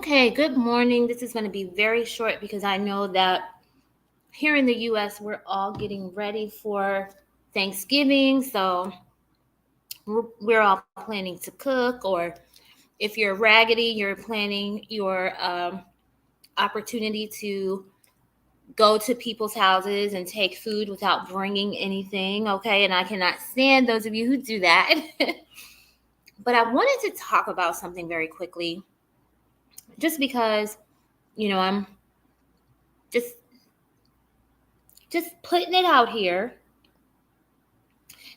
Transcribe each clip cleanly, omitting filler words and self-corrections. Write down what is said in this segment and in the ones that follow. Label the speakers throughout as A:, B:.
A: Okay, good morning. This is going to be very short because I know that here in the US, we're all getting ready for Thanksgiving. So we're all planning to cook, or if you're raggedy, you're planning your opportunity to go to people's houses and take food without bringing anything. Okay, and I cannot stand those of you who do that. But I wanted to talk about something very quickly, just because, I'm just putting it out here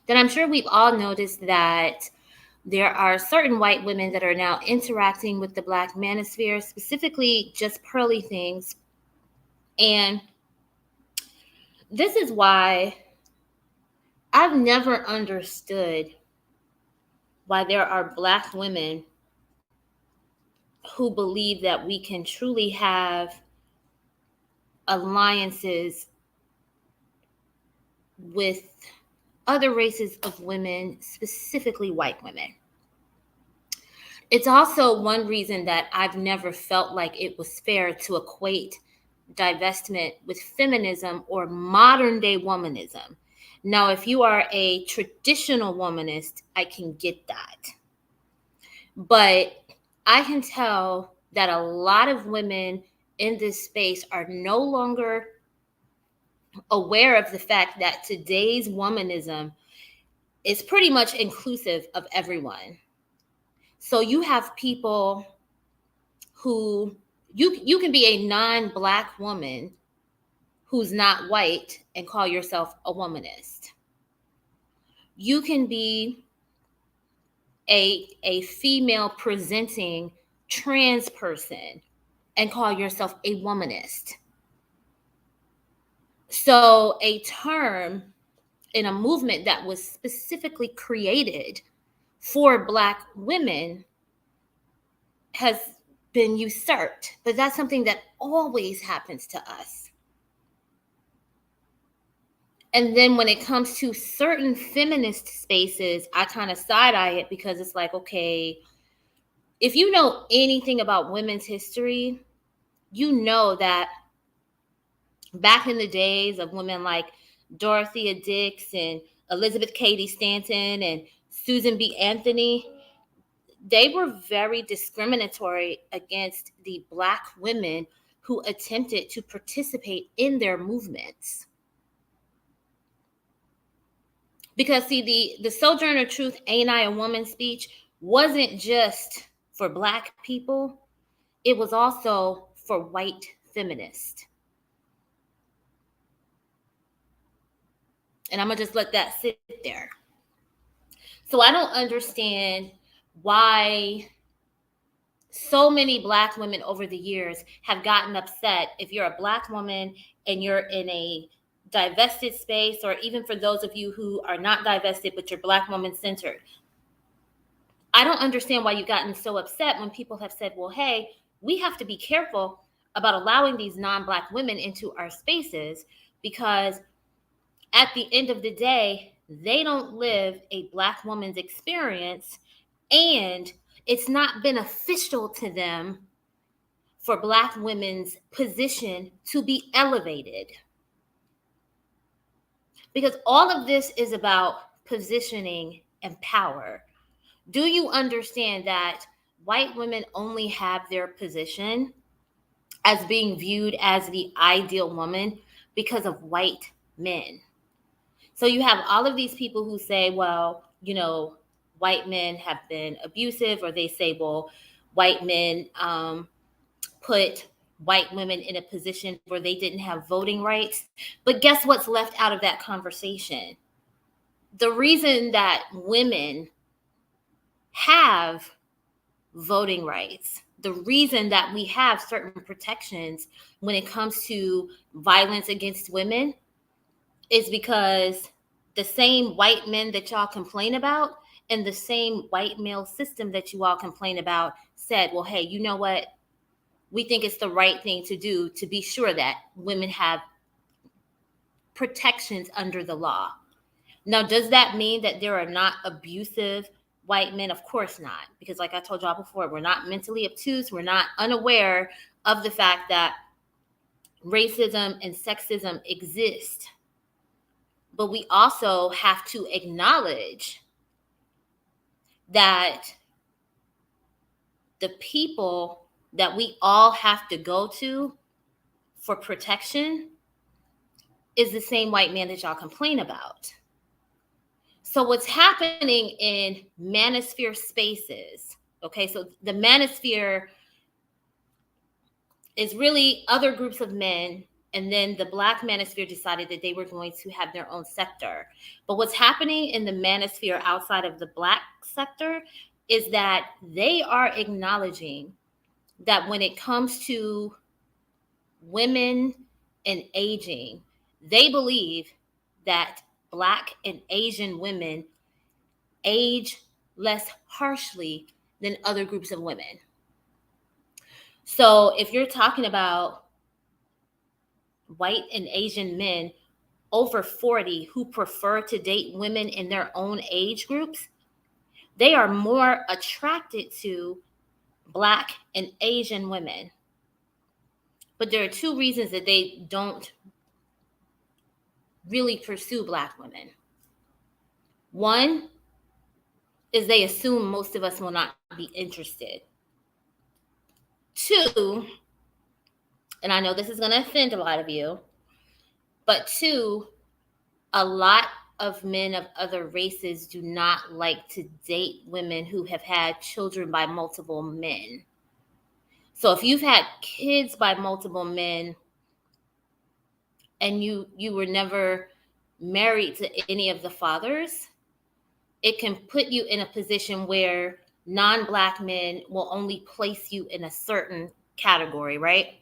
A: that I'm sure we've all noticed that there are certain white women that are now interacting with the Black Manosphere, specifically just pearly things. And this is why I've never understood why there are Black women who believe that we can truly have alliances with other races of women, specifically white women. It's also one reason that I've never felt like it was fair to equate divestment with feminism or modern day womanism. Now, if you are a traditional womanist, I can get that. But I can tell that a lot of women in this space are no longer aware of the fact that today's womanism is pretty much inclusive of everyone. So you have people who you can be a non-Black woman who's not white and call yourself a womanist. You can be a female presenting trans person and call yourself a womanist. So a term in a movement that was specifically created for Black women has been usurped, but that's something that always happens to us. And then when it comes to certain feminist spaces, I kind of side eye it because it's like, okay, if you know anything about women's history, you know that back in the days of women like Dorothea Dix and Elizabeth Cady Stanton and Susan B. Anthony, they were very discriminatory against the Black women who attempted to participate in their movements. Because see, the Sojourner Truth Ain't I a Woman speech wasn't just for Black people, it was also for white feminists. And I'm gonna just let that sit there. So I don't understand why so many Black women over the years have gotten upset if you're a Black woman and you're in a divested space, or even for those of you who are not divested but you're Black woman centered. I don't understand why you've gotten so upset when people have said, well, hey, we have to be careful about allowing these non-Black women into our spaces because at the end of the day, they don't live a Black woman's experience, and it's not beneficial to them for Black women's position to be elevated. Because all of this is about positioning and power. Do you understand that white women only have their position as being viewed as the ideal woman because of white men? So you have all of these people who say, well, white men have been abusive, or they say, well, white men put white women in a position where they didn't have voting rights. But guess what's left out of that conversation? The reason that women have voting rights, the reason that we have certain protections when it comes to violence against women is because the same white men that y'all complain about and the same white male system that you all complain about said, well, hey, you know what? We think it's the right thing to do to be sure that women have protections under the law. Now, does that mean that there are not abusive white men? Of course not. Because like I told y'all before, we're not mentally obtuse. We're not unaware of the fact that racism and sexism exist. But we also have to acknowledge that the people that we all have to go to for protection is the same white man that y'all complain about. So what's happening in manosphere spaces, okay, so the manosphere is really other groups of men, and then the Black Manosphere decided that they were going to have their own sector. But what's happening in the manosphere outside of the Black sector is that they are acknowledging that when it comes to women and aging, they believe that Black and Asian women age less harshly than other groups of women. So if you're talking about white and Asian men over 40 who prefer to date women in their own age groups, they are more attracted to Black and Asian women. But there are two reasons that they don't really pursue Black women. One is they assume most of us will not be interested. Two, and I know this is going to offend a lot of you, but two, a lot of men of other races do not like to date women who have had children by multiple men. So if you've had kids by multiple men and you were never married to any of the fathers, it can put you in a position where non-Black men will only place you in a certain category, right?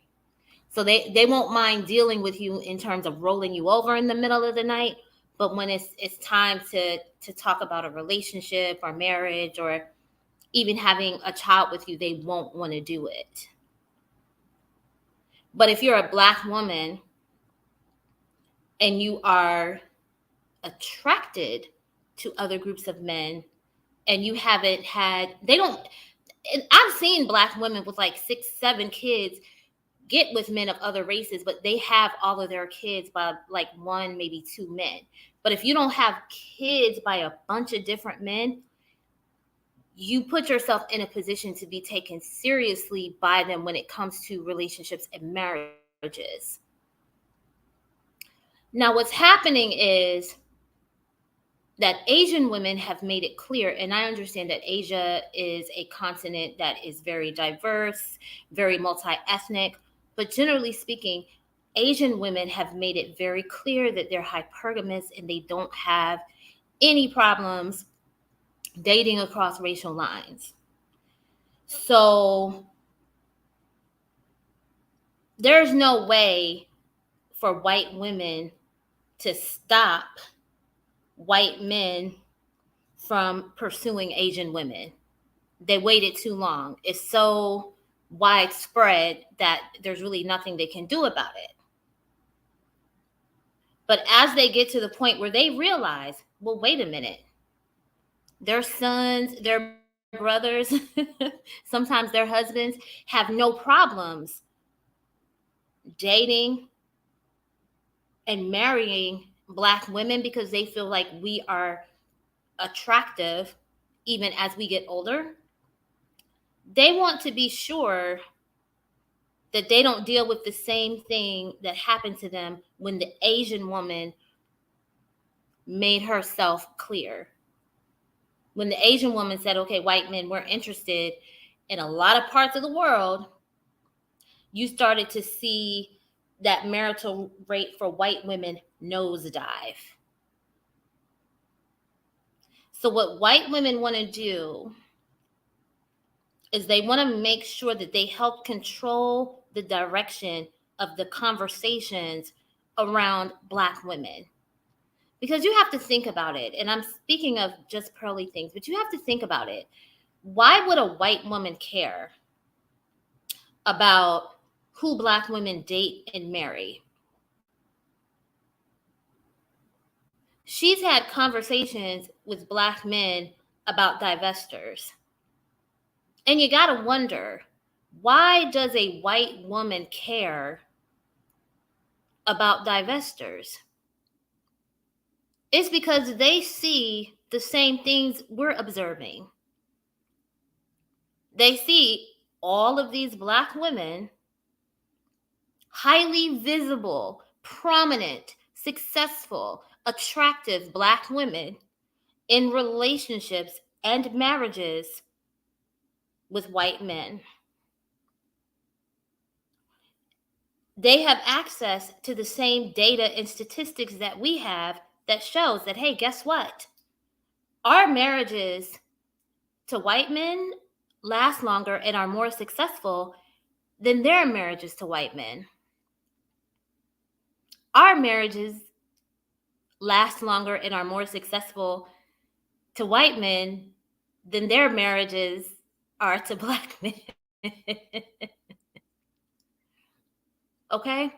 A: So they won't mind dealing with you in terms of rolling you over in the middle of the night, but when it's time to talk about a relationship or marriage or even having a child with you, they won't want to do it. But if you're a Black woman and you are attracted to other groups of men and you haven't had, they don't, and I've seen Black women with like 6, 7 kids get with men of other races, but they have all of their kids by like 1, maybe 2 men. But if you don't have kids by a bunch of different men, you put yourself in a position to be taken seriously by them when it comes to relationships and marriages. Now, what's happening is that Asian women have made it clear, and I understand that Asia is a continent that is very diverse, very multi-ethnic, but generally speaking, Asian women have made it very clear that they're hypergamous and they don't have any problems dating across racial lines. So there's no way for white women to stop white men from pursuing Asian women. They waited too long. It's so widespread that there's really nothing they can do about it. But as they get to the point where they realize, well, wait a minute, their sons, their brothers, sometimes their husbands have no problems dating and marrying Black women because they feel like we are attractive even as we get older. They want to be sure that they don't deal with the same thing that happened to them when the Asian woman made herself clear. When the Asian woman said, okay, white men, we're interested in a lot of parts of the world, you started to see that marital rate for white women nosedive. So what white women want to do is they want to make sure that they help control the direction of the conversations around Black women. Because you have to think about it. And I'm speaking of just pearly things, but you have to think about it. Why would a white woman care about who Black women date and marry? She's had conversations with Black men about divestors. And you got to wonder, why does a white woman care about divestors? It's because they see the same things we're observing. They see all of these Black women, highly visible, prominent, successful, attractive Black women in relationships and marriages with white men. They have access to the same data and statistics that we have that shows that, hey, guess what? Our marriages to white men last longer and are more successful than their marriages to white men. Our marriages last longer and are more successful to white men than their marriages are to Black men. Okay?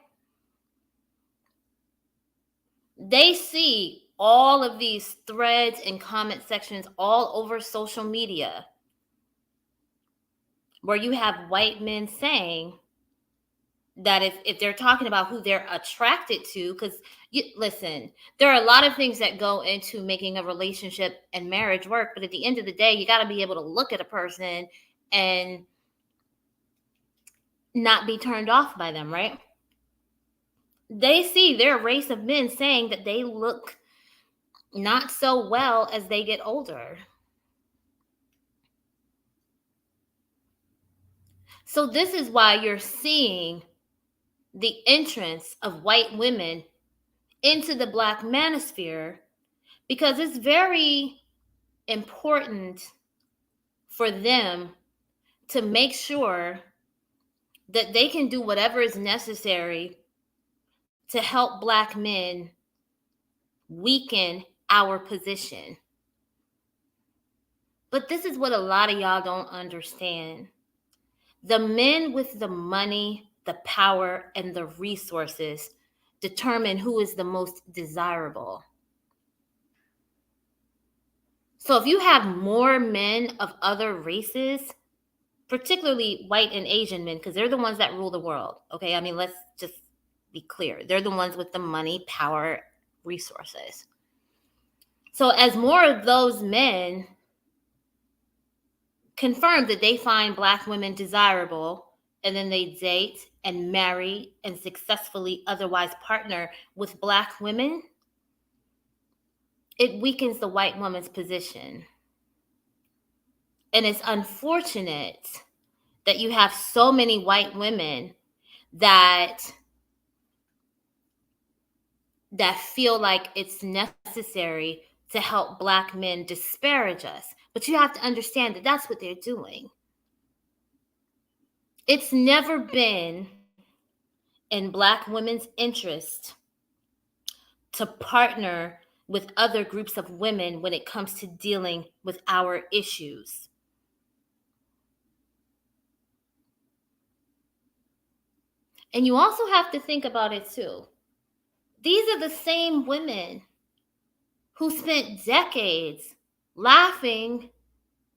A: They see all of these threads and comment sections all over social media where you have white men saying that if they're talking about who they're attracted to, because listen, there are a lot of things that go into making a relationship and marriage work, but at the end of the day, you got to be able to look at a person and not be turned off by them, right? They see their race of men saying that they look not so well as they get older. So this is why you're seeing the entrance of white women into the Black Manosphere, because it's very important for them to make sure that they can do whatever is necessary to help Black men weaken our position. But this is what a lot of y'all don't understand. The men with the money, the power, and the resources determine who is the most desirable. So if you have more men of other races, particularly white and Asian men, because they're the ones that rule the world, okay? I mean, let's just be clear. They're the ones with the money, power, resources. So as more of those men confirm that they find Black women desirable, and then they date and marry and successfully otherwise partner with Black women, it weakens the white woman's position. And it's unfortunate that you have so many white women that feel like it's necessary to help Black men disparage us. But you have to understand that that's what they're doing. It's never been in Black women's interest to partner with other groups of women when it comes to dealing with our issues. And you also have to think about it too. These are the same women who spent decades laughing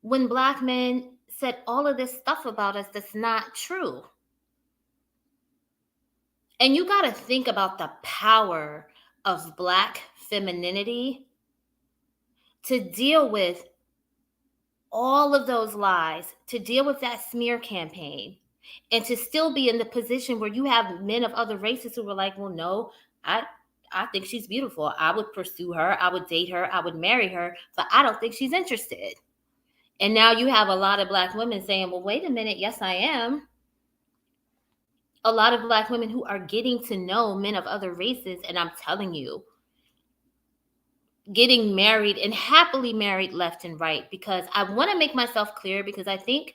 A: when Black men said all of this stuff about us that's not true. And you got to think about the power of Black femininity to deal with all of those lies, to deal with that smear campaign, and to still be in the position where you have men of other races who were like, well, no, I think she's beautiful. I would pursue her. I would date her. I would marry her, but I don't think she's interested. And now you have a lot of Black women saying, well, wait a minute. Yes, I am. A lot of Black women who are getting to know men of other races. And I'm telling you, getting married and happily married left and right, because I want to make myself clear, because I think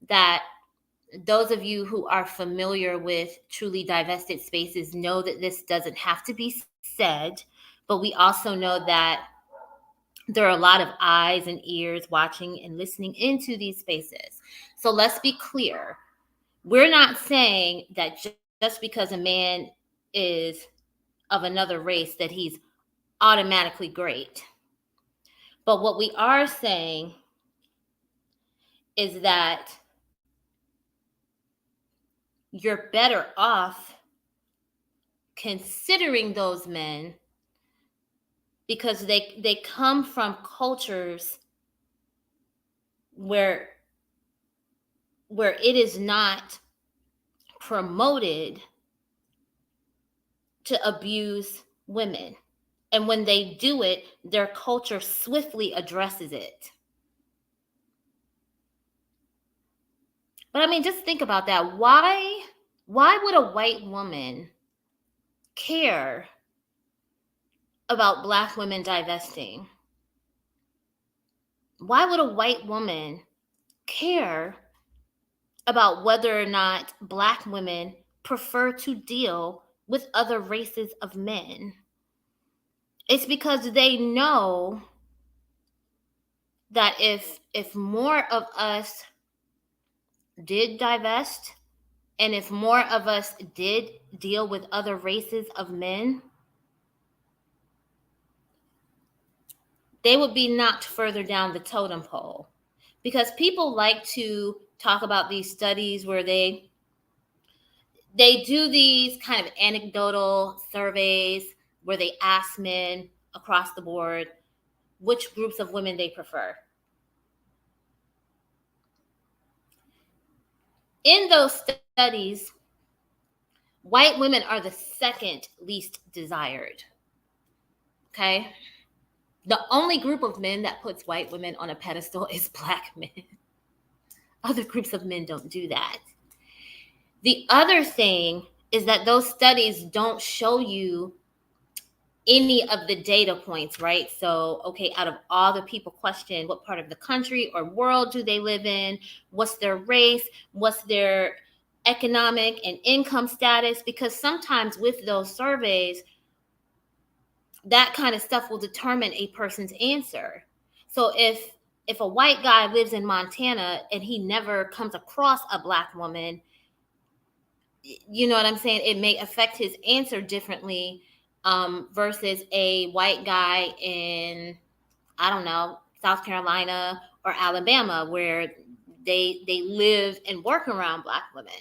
A: that those of you who are familiar with truly divested spaces know that this doesn't have to be said, but we also know that there are a lot of eyes and ears watching and listening into these spaces. So let's be clear. We're not saying that just because a man is of another race that he's automatically great. But what we are saying is that you're better off considering those men because they come from cultures where it is not promoted to abuse women. And when they do it, their culture swiftly addresses it. But I mean, just think about that. Why would a white woman care about Black women divesting? Why would a white woman care about whether or not Black women prefer to deal with other races of men? It's because they know that if more of us did divest and if more of us did deal with other races of men, they would be knocked further down the totem pole. Because people like to talk about these studies where they do these kind of anecdotal surveys where they ask men across the board which groups of women they prefer. In those studies, white women are the second least desired. Okay? The only group of men that puts white women on a pedestal is Black men. Other groups of men don't do that. The other thing is that those studies don't show you any of the data points, right? So, okay, out of all the people questioned, what part of the country or world do they live in? What's their race? What's their economic and income status? Because sometimes with those surveys, that kind of stuff will determine a person's answer. So if a white guy lives in Montana and he never comes across a Black woman, you know what I'm saying? It may affect his answer differently versus a white guy in, I don't know, South Carolina or Alabama, where they live and work around Black women.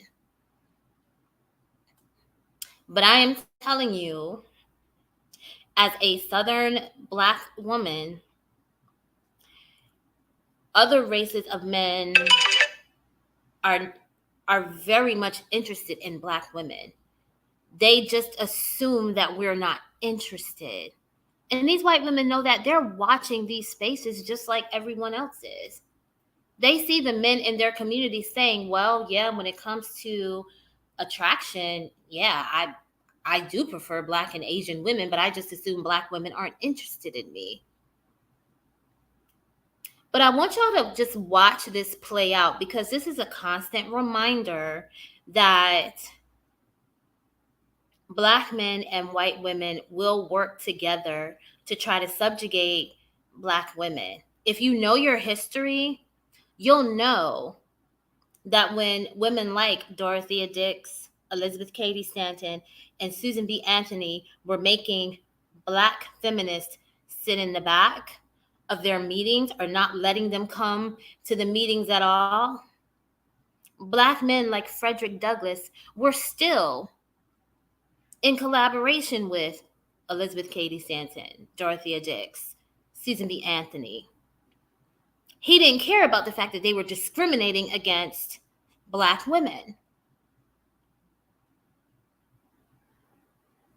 A: But I am telling you, as a Southern Black woman, other races of men are very much interested in Black women. They just assume that we're not interested. And these white women know that. They're watching these spaces just like everyone else is. They see the men in their community saying, well, yeah, when it comes to attraction, yeah, I do prefer Black and Asian women, but I just assume Black women aren't interested in me. But I want y'all to just watch this play out, because this is a constant reminder that Black men and white women will work together to try to subjugate Black women. If you know your history, you'll know that when women like Dorothea Dix, Elizabeth Cady Stanton, and Susan B. Anthony were making Black feminists sit in the back of their meetings or not letting them come to the meetings at all, Black men like Frederick Douglass were still in collaboration with Elizabeth Cady Stanton, Dorothea Dix, Susan B. Anthony. He didn't care about the fact that they were discriminating against Black women.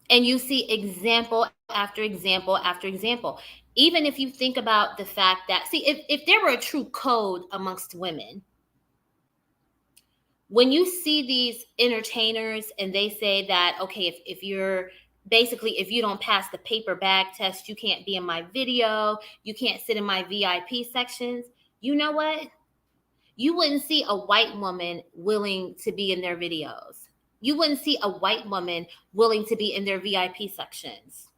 A: And you see example after example after example. Even if you think about the fact that, see, if there were a true code amongst women, when you see these entertainers and they say that, okay, if you're basically, if you don't pass the paper bag test, you can't be in my video, you can't sit in my VIP sections, you know what? You wouldn't see a white woman willing to be in their videos. You wouldn't see a white woman willing to be in their VIP sections.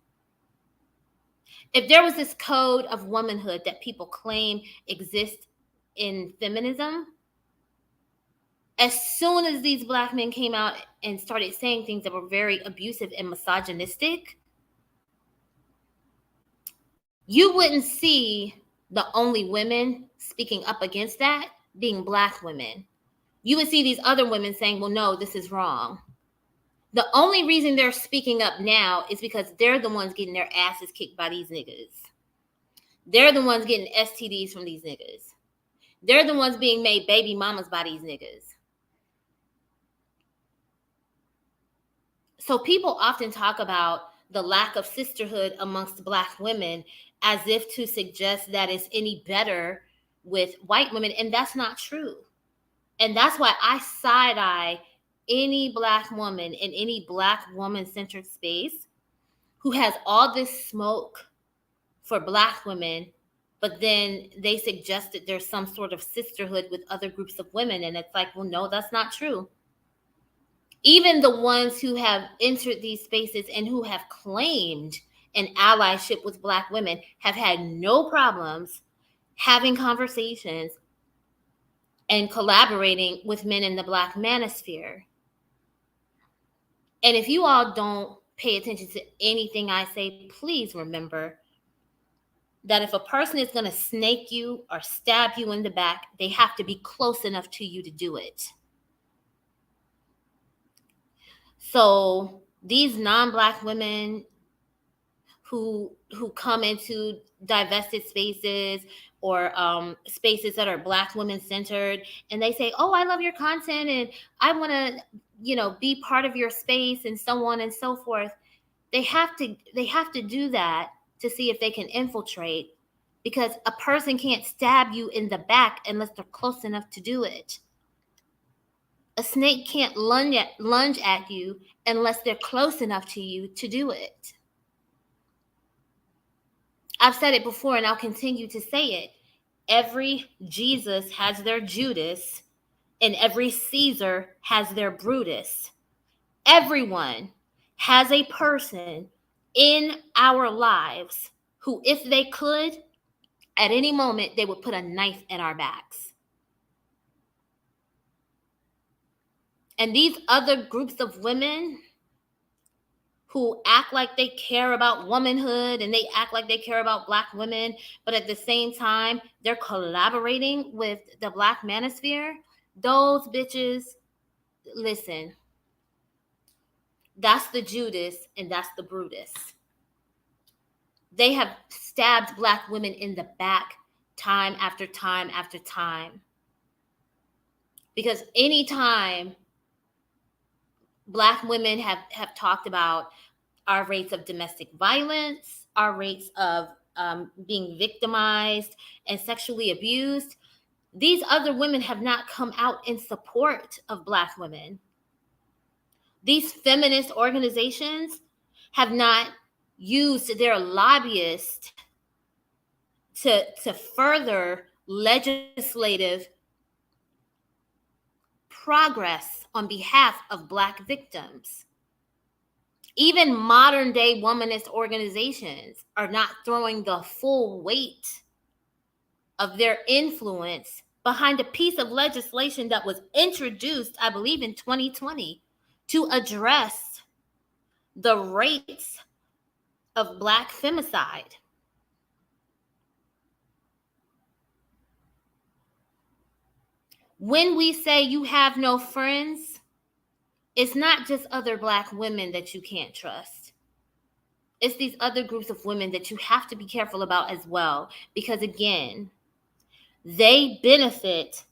A: If there was this code of womanhood that people claim exists in feminism, as soon as these Black men came out and started saying things that were very abusive and misogynistic, you wouldn't see the only women speaking up against that being Black women. You would see these other women saying, well, no, this is wrong. The only reason they're speaking up now is because they're the ones getting their asses kicked by these niggas. They're the ones getting STDs from these niggas. They're the ones being made baby mamas by these niggas. So people often talk about the lack of sisterhood amongst Black women as if to suggest that it's any better with white women, and that's not true. And that's why I side-eye any Black woman in any Black woman-centered space who has all this smoke for Black women, but then they suggest that there's some sort of sisterhood with other groups of women. And it's like, well, no, that's not true. Even the ones who have entered these spaces and who have claimed an allyship with Black women have had no problems having conversations and collaborating with men in the Black Manosphere. And if you all don't pay attention to anything I say, please remember that if a person is going to snake you or stab you in the back, they have to be close enough to you to do it. So these non-Black women who come into divested spaces or spaces that are Black women centered, and they say, oh, I love your content and I want to, be part of your space and so on and so forth. They have to do that to see if they can infiltrate, because a person can't stab you in the back unless they're close enough to do it. A snake can't lunge at you unless they're close enough to you to do it. I've said it before and I'll continue to say it. Every Jesus has their Judas and every Caesar has their Brutus. Everyone has a person in our lives who, if they could, at any moment, they would put a knife in our backs. And these other groups of women who act like they care about womanhood and they act like they care about Black women, but at the same time, they're collaborating with the Black Manosphere, those bitches, listen, that's the Judas and that's the Brutus. They have stabbed Black women in the back time after time after time. Because anytime Black women have talked about our rates of domestic violence, our rates of being victimized and sexually abused, these other women have not come out in support of Black women. These feminist organizations have not used their lobbyists to further legislative progress on behalf of Black victims. Even modern day womanist organizations are not throwing the full weight of their influence behind a piece of legislation that was introduced, I believe, in 2020 to address the rates of Black femicide. When we say you have no friends, it's not just other Black women that you can't trust. It's these other groups of women that you have to be careful about as well, because again, they benefit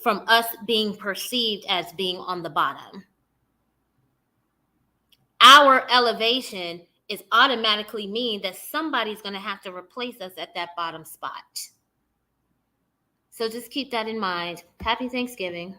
A: from us being perceived as being on the bottom. Our elevation is automatically mean that somebody's going to have to replace us at that bottom spot. So just keep that in mind. Happy Thanksgiving.